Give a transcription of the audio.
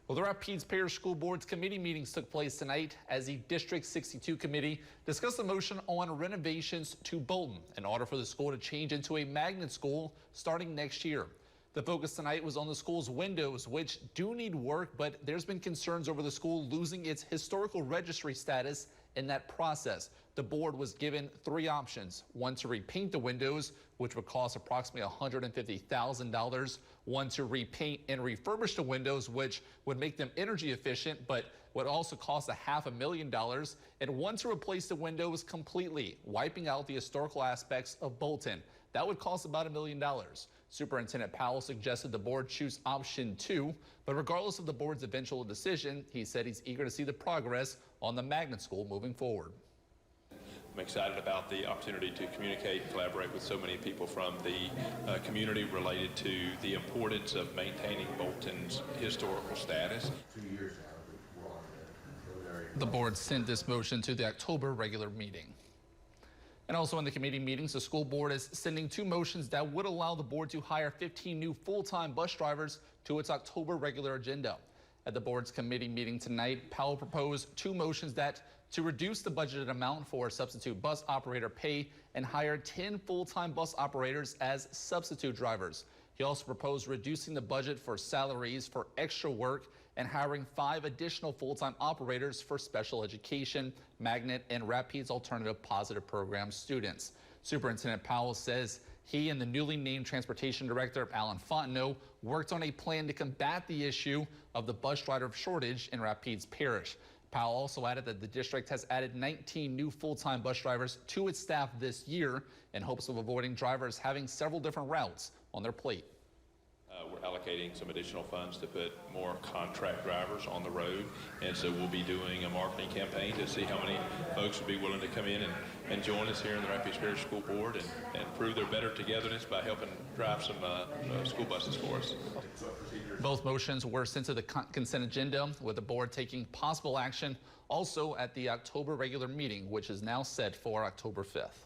Well, the Rapides Parish School Board's committee meetings took place tonight as the District 62 committee discussed a motion on renovations to Bolton in order for the school to change into a magnet school starting next year. The focus tonight was on the school's windows, which do need work, but there's been concerns over the school losing its historical registry status in that process. The board was given three options: one to repaint the windows, which would cost approximately $150,000, one to repaint and refurbish the windows, which would make them energy efficient but would also cost $500,000, and one to replace the windows completely, wiping out the historical aspects of Bolton. That would cost about $1 million. Superintendent Powell suggested the board choose option 2, but regardless of the board's eventual decision, he said he's eager to see the progress on the magnet school moving forward. I'm excited about the opportunity to communicate and collaborate with so many people from the community related to the importance of maintaining Bolton's historical status. 2 years now, The board sent this motion to the October regular meeting. And also in the committee meetings, the school board is sending 2 motions that would allow the board to hire 15 new full-time bus drivers to its October regular agenda. At the board's committee meeting tonight, Powell proposed 2 motions that to reduce the budgeted amount for substitute bus operator pay and hire 10 full-time bus operators as substitute drivers. He also proposed reducing the budget for salaries for extra work and hiring 5 additional full-time operators for special education, magnet, and Rapides Alternative Positive Program students. Superintendent Powell says he and the newly named Transportation Director, Alan Fontenot, worked on a plan to combat the issue of the bus driver shortage in Rapides Parish. Powell also added that the district has added 19 new full-time bus drivers to its staff this year in hopes of avoiding drivers having several different routes on their plate. We're allocating some additional funds to put more contract drivers on the road, and so we'll be doing a marketing campaign to see how many folks would be willing to come in and join us here in the Rapides Parish School Board and prove their better togetherness by helping drive some school buses for us. Both motions were sent to the consent agenda, with the board taking possible action also at the October regular meeting, which is now set for October 5th.